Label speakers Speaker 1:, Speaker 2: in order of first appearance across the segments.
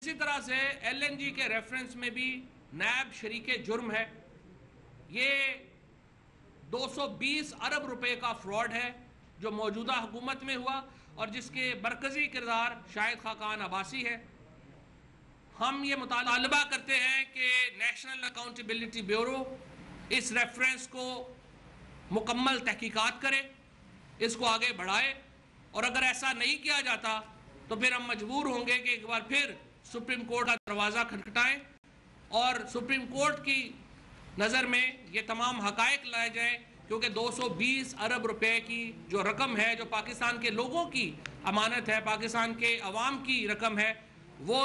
Speaker 1: اسی طرح سے ایل این جی کے ریفرنس میں بھی نیب شریک جرم ہے. یہ 220 ارب روپے کا فراڈ ہے جو موجودہ حکومت میں ہوا اور جس کے مرکزی کردار شاہد خاقان عباسی ہے. ہم یہ مطالبہ کرتے ہیں کہ نیشنل اکاؤنٹیبلٹی بیورو اس ریفرنس کو مکمل تحقیقات کرے، اس کو آگے بڑھائے، اور اگر ایسا نہیں کیا جاتا تو پھر ہم مجبور ہوں گے کہ ایک بار پھر سپریم کورٹ کا دروازہ کھٹکھٹائیں اور سپریم کورٹ کی نظر میں یہ تمام حقائق لائے جائیں، کیونکہ 220 ارب روپے کی جو رقم ہے، جو پاکستان کے لوگوں کی امانت ہے، پاکستان کے عوام کی رقم ہے، وہ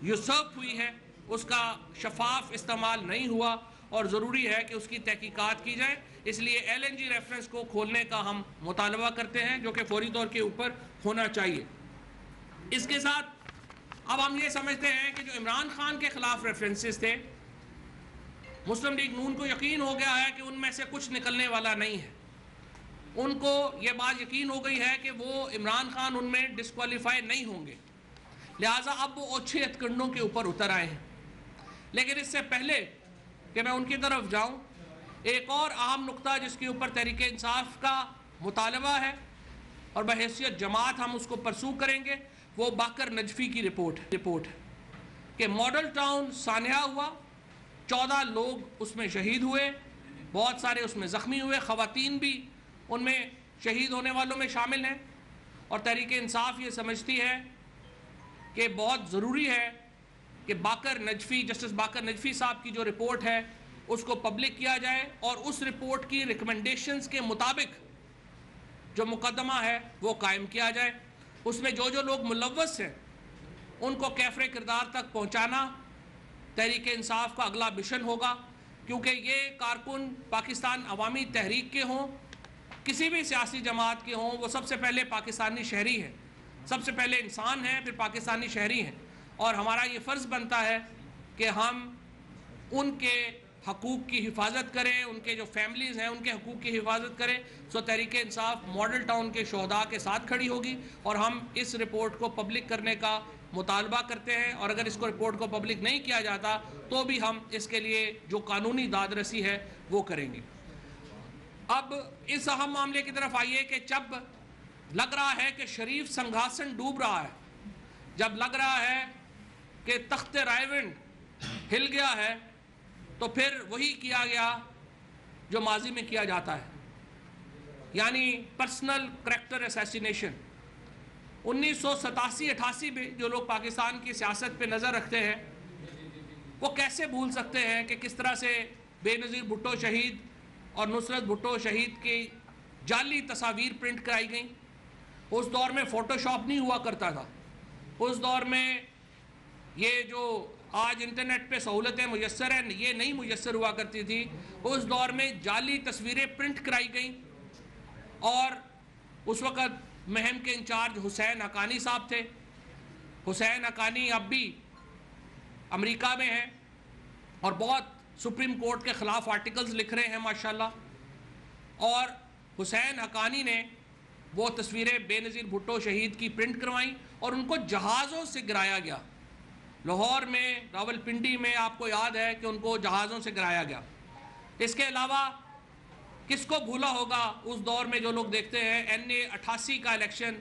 Speaker 1: یوسرپ ہوئی ہے، اس کا شفاف استعمال نہیں ہوا اور ضروری ہے کہ اس کی تحقیقات کی جائے. اس لیے ایل این جی ریفرنس کو کھولنے کا ہم مطالبہ کرتے ہیں جو کہ فوری طور کے اوپر ہونا چاہیے. اس کے ساتھ اب ہم یہ سمجھتے ہیں کہ جو عمران خان کے خلاف ریفرنسز تھے، مسلم لیگ نون کو یقین ہو گیا ہے کہ ان میں سے کچھ نکلنے والا نہیں ہے. ان کو یہ بات یقین ہو گئی ہے کہ وہ عمران خان ان میں ڈسکوالیفائی نہیں ہوں گے، لہٰذا اب وہ اوچھے ہتھ کنڈوں کے اوپر اتر آئے ہیں. لیکن اس سے پہلے کہ میں ان کی طرف جاؤں، ایک اور اہم نقطہ جس کے اوپر تحریک انصاف کا مطالبہ ہے اور بحیثیت جماعت ہم اس کو پرسو کریں گے، وہ باقر نجفی کی رپورٹ کہ ماڈل ٹاؤن سانحہ ہوا، 14 لوگ اس میں شہید ہوئے، بہت سارے اس میں زخمی ہوئے، خواتین بھی ان میں شہید ہونے والوں میں شامل ہیں. اور تحریک انصاف یہ سمجھتی ہے کہ بہت ضروری ہے کہ جسٹس باقر نجفی صاحب کی جو رپورٹ ہے اس کو پبلک کیا جائے اور اس رپورٹ کی ریکمنڈیشنز کے مطابق جو مقدمہ ہے وہ قائم کیا جائے. اس میں جو لوگ ملوث ہیں ان کو کیفر کردار تک پہنچانا تحریک انصاف کا اگلا مشن ہوگا، کیونکہ یہ کارکن پاکستان عوامی تحریک کے ہوں، کسی بھی سیاسی جماعت کے ہوں، وہ سب سے پہلے پاکستانی شہری ہیں، سب سے پہلے انسان ہیں، پھر پاکستانی شہری ہیں، اور ہمارا یہ فرض بنتا ہے کہ ہم ان کے حقوق کی حفاظت کریں، ان کے جو فیملیز ہیں ان کے حقوق کی حفاظت کریں. سو تحریک انصاف ماڈل ٹاؤن کے شہداء کے ساتھ کھڑی ہوگی اور ہم اس رپورٹ کو پبلک کرنے کا مطالبہ کرتے ہیں، اور اگر اس کو رپورٹ کو پبلک نہیں کیا جاتا تو بھی ہم اس کے لیے جو قانونی داد رسی ہے وہ کریں گے. اب اس اہم معاملے کی طرف آئیے کہ جب لگ رہا ہے کہ شریف سنگھاسن ڈوب رہا ہے، جب لگ رہا ہے کہ تخت رائیونڈ ہل گیا ہے، تو پھر وہی کیا گیا جو ماضی میں کیا جاتا ہے، یعنی پرسنل کریکٹر اسیسینیشن. 1987-88 میں جو لوگ پاکستان کی سیاست پہ نظر رکھتے ہیں وہ کیسے بھول سکتے ہیں کہ کس طرح سے بے نظیر بھٹو شہید اور نصرت بھٹو شہید کی جعلی تصاویر پرنٹ کرائی گئیں. اس دور میں فوٹو شاپ نہیں ہوا کرتا تھا، اس دور میں یہ جو آج انٹرنیٹ پہ سہولتیں میسر ہیں یہ نہیں میسر ہوا کرتی تھی. اس دور میں جعلی تصویریں پرنٹ کرائی گئیں، اور اس وقت مہم کے انچارج حسین حقانی صاحب تھے. حسین حقانی اب بھی امریکہ میں ہیں اور بہت سپریم کورٹ کے خلاف آرٹیکلز لکھ رہے ہیں ماشاءاللہ. اور حسین حقانی نے وہ تصویریں بے نظیر بھٹو شہید کی پرنٹ کروائیں اور ان کو جہازوں سے گرایا گیا. لاہور میں، راولپنڈی میں آپ کو یاد ہے کہ ان کو جہازوں سے گرایا گیا. اس کے علاوہ کس کو بھولا ہوگا اس دور میں جو لوگ دیکھتے ہیں NA 88 کا الیکشن،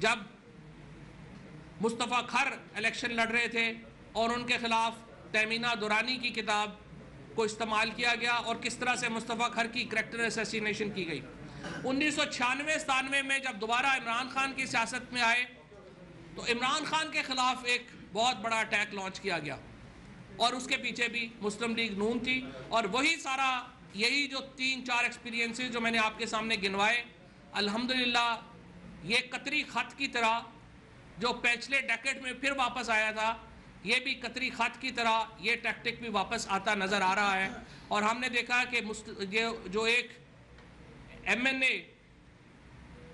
Speaker 1: جب مصطفیٰ کھر الیکشن لڑ رہے تھے اور ان کے خلاف تیمینہ دورانی کی کتاب کو استعمال کیا گیا اور کس طرح سے مصطفیٰ کھر کی کریکٹر اسیسینیشن کی گئی. 1996-97 میں جب دوبارہ عمران خان کی سیاست میں آئے تو عمران خان کے خلاف ایک بہت بڑا اٹیک لانچ کیا گیا، اور اس کے پیچھے بھی مسلم لیگ نون تھی. اور وہی سارا یہی جو 3-4 ایکسپیرینسز جو میں نے آپ کے سامنے گنوائے، الحمدللہ یہ قطری خط کی طرح جو پچھلے ڈیکیڈ میں پھر واپس آیا تھا، یہ بھی قطری خط کی طرح یہ ٹیکٹک بھی واپس آتا نظر آ رہا ہے. اور ہم نے دیکھا کہ جو ایک MNA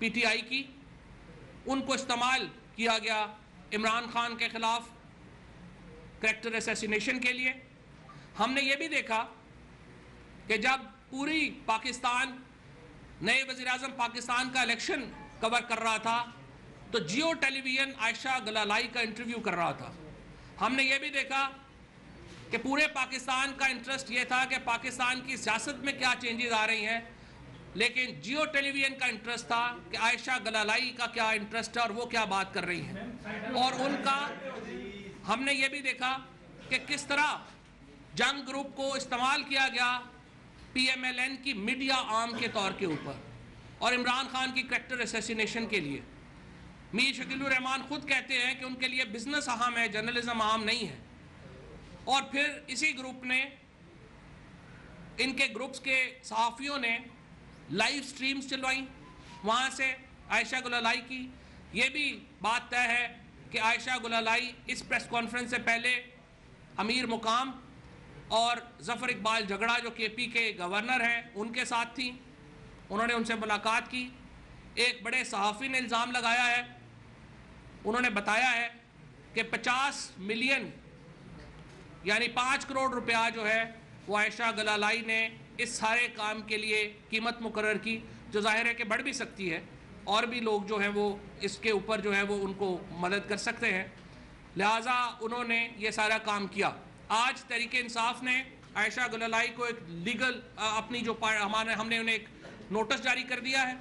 Speaker 1: PTI کی، ان کو استعمال کیا گیا عمران خان کے خلاف کریکٹر اسیسینیشن کے لیے. ہم نے یہ بھی دیکھا کہ جب پوری پاکستان نئے وزیراعظم پاکستان کا الیکشن کور کر رہا تھا تو جیو ٹیلی ویژن عائشہ گلالائی کا انٹرویو کر رہا تھا. ہم نے یہ بھی دیکھا کہ پورے پاکستان کا انٹرسٹ یہ تھا کہ پاکستان کی سیاست میں کیا چینجز آ رہی ہیں، لیکن جیو ٹیلی ویژن کا انٹرسٹ تھا کہ عائشہ گلالائی کا کیا انٹرسٹ ہے اور وہ کیا بات کر رہی ہیں، اور ان کا ہم نے یہ بھی دیکھا کہ کس طرح جنگ گروپ کو استعمال کیا گیا پی ایم ایل این کی میڈیا آرم کے طور کے اوپر اور عمران خان کی کریکٹر اسیسینیشن کے لیے۔ میر شکیل الرحمان خود کہتے ہیں کہ ان کے لیے بزنس اہم ہے، جرنلزم اہم نہیں ہے، اور پھر اسی گروپ نے ان کے گروپس کے صحافیوں نے لائیو سٹریمز چلوائیں وہاں سے عائشہ گلالائی کی۔ یہ بھی بات طے ہے کہ عائشہ گلالائی اس پریس کانفرنس سے پہلے امیر مقام اور ظفر اقبال جھگڑا جو کے پی کے گورنر ہیں ان کے ساتھ تھیں، انہوں نے ان سے ملاقات کی۔ ایک بڑے صحافی نے الزام لگایا ہے، انہوں نے بتایا ہے کہ 50 ملین یعنی 5 کروڑ روپیہ جو ہے وہ عائشہ گلالائی نے اس سارے کام کے لیے قیمت مقرر کی، جو ظاہر ہے کہ بڑھ بھی سکتی ہے، اور بھی لوگ جو ہیں وہ اس کے اوپر جو ہے وہ ان کو مدد کر سکتے ہیں، لہٰذا انہوں نے یہ سارا کام کیا۔ آج تحریک انصاف نے عائشہ گلالائی کو ایک لیگل اپنی جو ہم نے انہیں ایک نوٹس جاری کر دیا ہے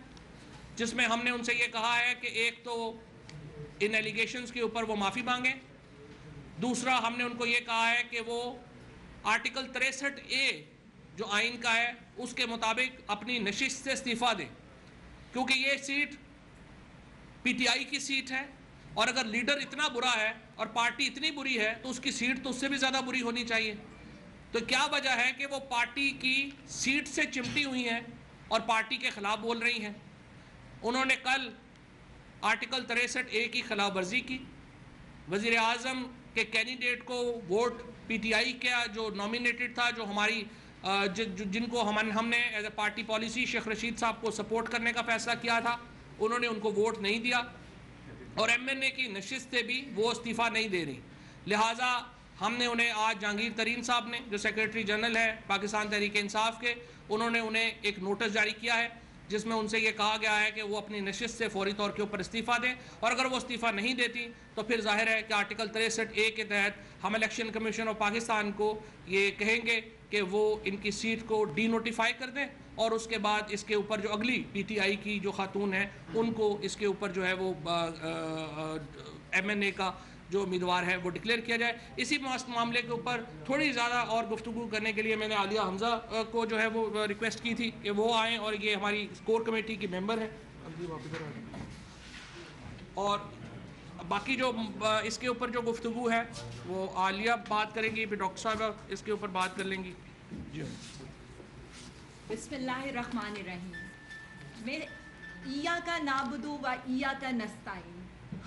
Speaker 1: جس میں ہم نے ان سے یہ کہا ہے کہ ایک تو ان ایلیگیشنز کے اوپر وہ معافی مانگیں، دوسرا ہم نے ان کو یہ کہا ہے کہ وہ آرٹیکل 63A جو آئین کا ہے اس کے مطابق اپنی نشست سے استعفیٰ دیں، کیونکہ یہ سیٹ پی ٹی آئی کی سیٹ ہے، اور اگر لیڈر اتنا برا ہے اور پارٹی اتنی بری ہے تو اس کی سیٹ تو اس سے بھی زیادہ بری ہونی چاہیے۔ تو کیا وجہ ہے کہ وہ پارٹی کی سیٹ سے چمٹی ہوئی ہیں اور پارٹی کے خلاف بول رہی ہیں؟ انہوں نے کل آرٹیکل 63A کی خلاف ورزی کی، وزیر اعظم کے کینڈیڈیٹ کو ووٹ پی ٹی آئی کا جو نامینیٹڈ تھا، جو ہماری جن کو ہم نے as a party policy Sheikh Rashid صاحب کو سپورٹ کرنے کا فیصلہ کیا تھا، انہوں نے ان کو ووٹ نہیں دیا، اور ایم این اے کی نشست سے بھی وہ استعفیٰ نہیں دے رہی، لہٰذا ہم نے انہیں آج جہانگیر ترین صاحب نے جو سیکریٹری جنرل ہے پاکستان تحریک انصاف کے، انہوں نے انہیں ایک نوٹس جاری کیا ہے جس میں ان سے یہ کہا گیا ہے کہ وہ اپنی نشست سے فوری طور کے اوپر استعفیٰ دیں، اور اگر وہ استعفیٰ نہیں دیتی تو پھر ظاہر ہے کہ آرٹیکل 63A کے تحت ہم الیکشن کمیشن آف پاکستان کو یہ کہیں گے کہ وہ ان کی سیٹ کو ڈی نوٹیفائی کر دیں، اور اس کے بعد اس کے اوپر جو اگلی پی ٹی آئی کی جو خاتون ہیں ان کو اس کے اوپر جو ہے وہ ایم این اے کا جو امیدوار ہے وہ ڈکلیئر کیا جائے۔ اسی معاملے کے اوپر تھوڑی زیادہ اور گفتگو کرنے کے لیے میں نے عالیہ حمزہ کو جو ہے وہ ریکویسٹ کی تھی کہ وہ آئیں، اور یہ ہماری کور کمیٹی کی ممبر ہے، اور باقی جو اس کے اوپر جو گفتگو ہے وہ عالیہ بات کریں گی، پھر ڈاکٹر صاحب اس کے اوپر بات کر لیں گی۔ جی
Speaker 2: بسم اللہ الرحمن الرحیم۔ ایاک نعبد و ایاک نستعین،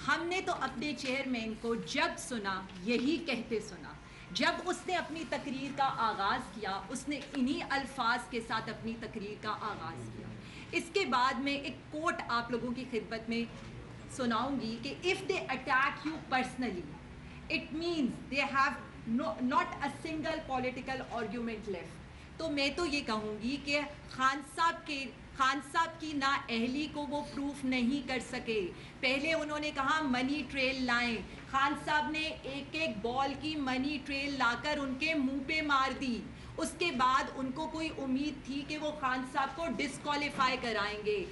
Speaker 2: ہم نے تو اپنے چیئرمین کو جب سنا یہی کہتے سنا، جب اس نے اپنی تقریر کا آغاز کیا اس نے انہی الفاظ کے ساتھ اپنی تقریر کا آغاز کیا۔ اس کے بعد میں ایک کوٹ آپ لوگوں کی خدمت میں سناؤں گی کہ if they attack you personally it means they have not a single political argument left۔ تو میں تو یہ کہوں گی کہ خان صاحب کی نااہلی کو وہ پروف نہیں کر سکے۔ پہلے انہوں نے کہا منی ٹریل لائیں، خان صاحب نے ایک ایک بال کی منی ٹریل لا کر ان کے منہ پہ مار دی، اس کے بعد ان کو کوئی امید تھی کہ وہ خان صاحب کو ڈسکوالیفائی کرائیں گے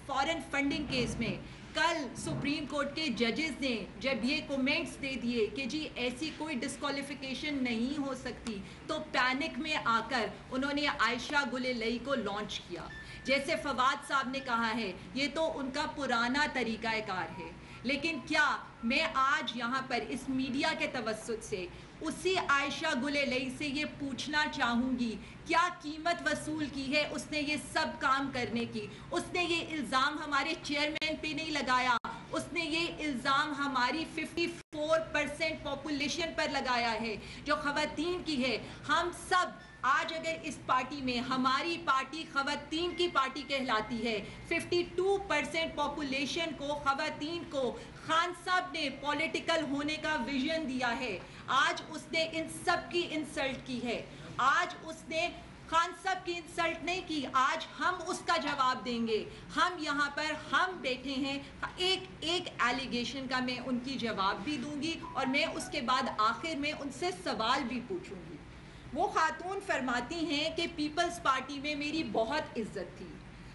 Speaker 2: فارن فنڈنگ کیس میں۔ کل سپریم کورٹ کے ججز نے جب یہ کومنٹس دے دیے کہ جی ایسی کوئی ڈسکوالیفیکیشن نہیں ہو سکتی، تو پینک میں آ کر انہوں نے عائشہ گلالائی کو لانچ کیا۔ جیسے فواد صاحب نے کہا ہے یہ تو ان کا پرانا طریقہ کار ہے، لیکن کیا میں آج یہاں پر اس میڈیا کے توسط سے اسی عائشہ گلالائی سے یہ پوچھنا چاہوں گی کیا قیمت وصول کی ہے اس نے یہ سب کام کرنے کی؟ اس نے یہ الزام ہمارے چیئرمین پہ نہیں لگایا، اس نے یہ الزام ہماری 54% پاپولیشن پر لگایا ہے جو خواتین کی ہے۔ ہم سب آج اگر اس پارٹی میں، ہماری پارٹی خواتین کی پارٹی کہلاتی ہے، 52% پاپولیشن کو، خواتین کو خان صاحب نے پولیٹیکل ہونے کا ویژن دیا ہے، آج اس نے ان سب کی انسلٹ کی ہے۔ آج اس نے خان صاحب کی انسلٹ نہیں کی. آج ہم اس کا جواب دیں گے. ہم یہاں پر ہم بیٹھے ہیں, ایک ایلیگیشن کا میں ان کی جواب بھی دوں گی اور میں اس کے بعد آخر میں ان سے سوال بھی پوچھوں گی. وہ خاتون فرماتی ہیں کہ پیپلز پارٹی میں میری بہت عزت تھی.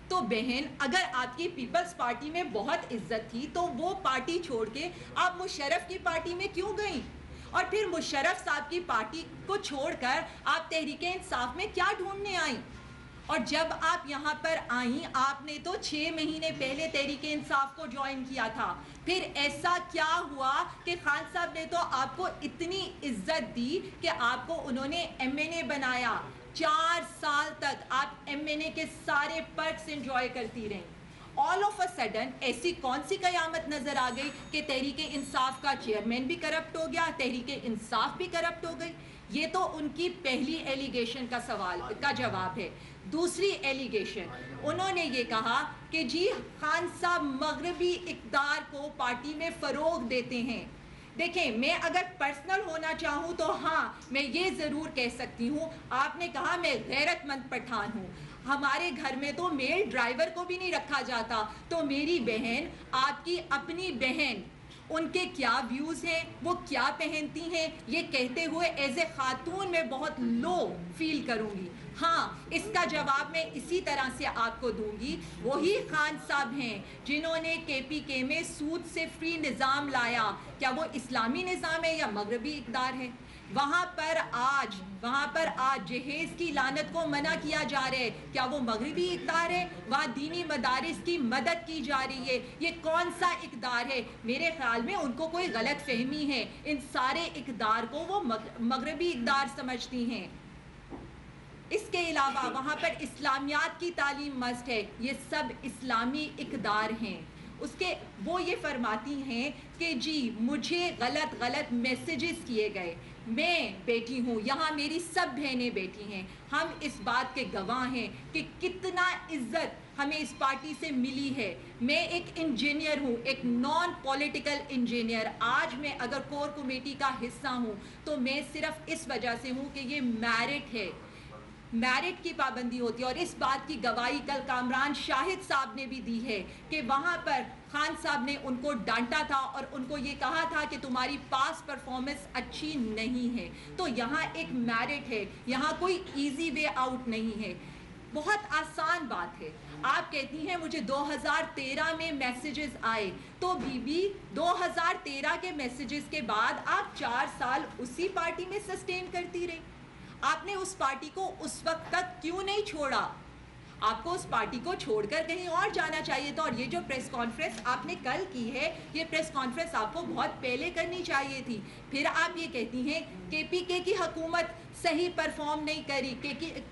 Speaker 2: تو بہن, اگر آپ کی پیپلز پارٹی میں بہت عزت تھی تو وہ پارٹی چھوڑ کے آپ مشرف کی پارٹی میں کیوں گئیں؟ اور پھر مشرف صاحب کی پارٹی کو چھوڑ کر آپ تحریک انصاف میں کیا ڈھونڈنے آئیں؟ اور جب آپ یہاں پر آئیں, آپ نے تو 6 مہینے پہلے تحریک انصاف کو جوائن کیا تھا. پھر ایسا کیا ہوا کہ خان صاحب نے تو آپ کو اتنی عزت دی کہ آپ کو انہوں نے MNA بنایا. 4 سال تک آپ MNA کے سارے پرکس انجوائے کرتی رہیں. آل آف اے سڈن ایسی کون سی قیامت نظر آ گئی کہ تحریک انصاف کا چیئرمین بھی کرپٹ ہو گیا, تحریک انصاف بھی کرپٹ ہو گئی؟ یہ تو ان کی پہلی ایلیگیشن کا جواب ہے. دوسری ایلیگیشن, انہوں نے یہ کہا کہ جی خان صاحب مغربی اقدار کو پارٹی میں فروغ دیتے ہیں. دیکھیں, میں اگر پرسنل ہونا چاہوں تو ہاں میں یہ ضرور کہہ سکتی ہوں. آپ نے کہا میں غیرت مند پٹھان ہوں. ہمارے گھر میں تو میل ڈرائیور کو بھی نہیں رکھا جاتا. تو میری بہن, آپ کی اپنی بہن, ان کے کیا ویوز ہیں, وہ کیا پہنتی ہیں, یہ کہتے ہوئے ایز اے خاتون میں بہت لو فیل کروں گی. ہاں, اس کا جواب میں اسی طرح سے آپ کو دوں گی. وہی خان صاحب ہیں جنہوں نے KPK میں سود سے فری نظام لایا. کیا وہ اسلامی نظام ہے یا مغربی اقدار ہے؟ وہاں پر آج جہیز کی لعنت کو منع کیا جا رہا ہے. کیا وہ مغربی اقدار ہے؟ وہاں دینی مدارس کی مدد کی جا رہی ہے. یہ کون سا اقدار ہے؟ میرے خیال میں ان کو کوئی غلط فہمی ہے. ان سارے اقدار کو وہ مغربی اقدار سمجھتی ہیں. اس کے علاوہ وہاں پر اسلامیات کی تعلیم مست ہے. یہ سب اسلامی اقدار ہیں. وہ یہ فرماتی ہیں کہ جی مجھے غلط میسیجز کیے گئے. میں بیٹھی ہوں, یہاں میری سب بہنیں بیٹھی ہیں. ہم اس بات کے گواہ ہیں کہ کتنا عزت ہمیں اس پارٹی سے ملی ہے. میں ایک انجینئر ہوں, ایک نان پولیٹیکل انجینئر. آج میں اگر کور کمیٹی کا حصہ ہوں تو میں صرف اس وجہ سے ہوں کہ یہ میرٹ ہے. میرٹ کی پابندی ہوتی ہے. اور اس بات کی گواہی کل کامران شاہد صاحب نے بھی دی ہے کہ وہاں پر خان صاحب نے ان کو ڈانٹا تھا اور ان کو یہ کہا تھا کہ تمہاری پاس پرفارمنس اچھی نہیں ہے. تو یہاں ایک میرٹ ہے, یہاں کوئی ایزی وے آؤٹ نہیں ہے. بہت آسان بات ہے. آپ کہتی ہیں مجھے 2013 میں میسیجز آئے, تو بی 2013 کے میسیجز کے بعد آپ 4 سال اسی پارٹی میں سسٹین کرتی رہی. آپ نے اس پارٹی کو اس وقت تک کیوں نہیں چھوڑا؟ آپ کو اس پارٹی کو چھوڑ کر کہیں اور جانا چاہیے تھا. اور یہ جو پریس کانفرنس آپ نے کل کی ہے, یہ پریس کانفرنس آپ کو بہت پہلے کرنی چاہیے تھی. پھر آپ یہ کہتی ہیں KPK کی حکومت صحیح پرفارم نہیں کری,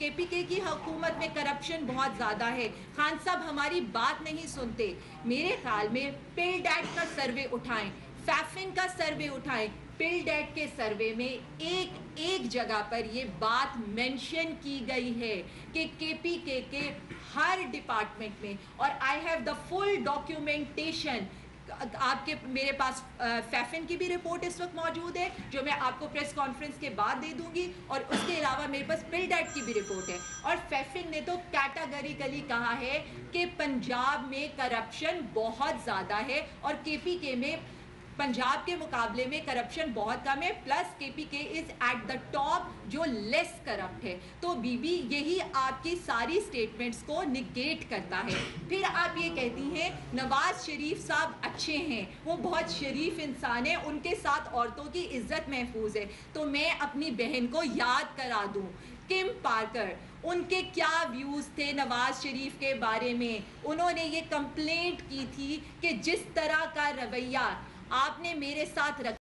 Speaker 2: KPK کی حکومت میں کرپشن بہت زیادہ ہے. خان صاحب ہماری بات نہیں سنتے. میرے خیال میں پل ڈیٹ کا سروے اٹھائیں, فیفن کا سروے اٹھائیں. پل ڈیٹ کے سروے میں ایک جگہ پر یہ بات مینشن کی گئی ہے کہ KPK کے ہر ڈپارٹمنٹ میں, اور I have the full documentation. آپ کے میرے پاس فیفن کی بھی رپورٹ اس وقت موجود ہے جو میں آپ کو پریس کانفرنس کے بعد دے دوں گی, اور اس کے علاوہ میرے پاس پل ڈیٹ کی بھی رپورٹ ہے. اور فیفن نے تو کیٹاگریکلی کہا ہے کہ پنجاب میں کرپشن بہت زیادہ ہے اور KPK میں پنجاب کے مقابلے میں کرپشن بہت کم ہے, plus KPK is at the top جو لیس کرپٹ ہے. تو یہی آپ کی ساری سٹیٹمنٹس کو نگیٹ کرتا ہے. پھر آپ یہ کہتی ہیں نواز شریف صاحب اچھے ہیں, وہ بہت شریف انسان ہیں, ان کے ساتھ عورتوں کی عزت محفوظ ہے. تو میں اپنی بہن کو یاد کرا دوں, کم پارکر, ان کے کیا ویوز تھے نواز شریف کے بارے میں. انہوں نے یہ کمپلینٹ کی تھی کہ جس طرح کا رویہ آپ نے میرے ساتھ رکھا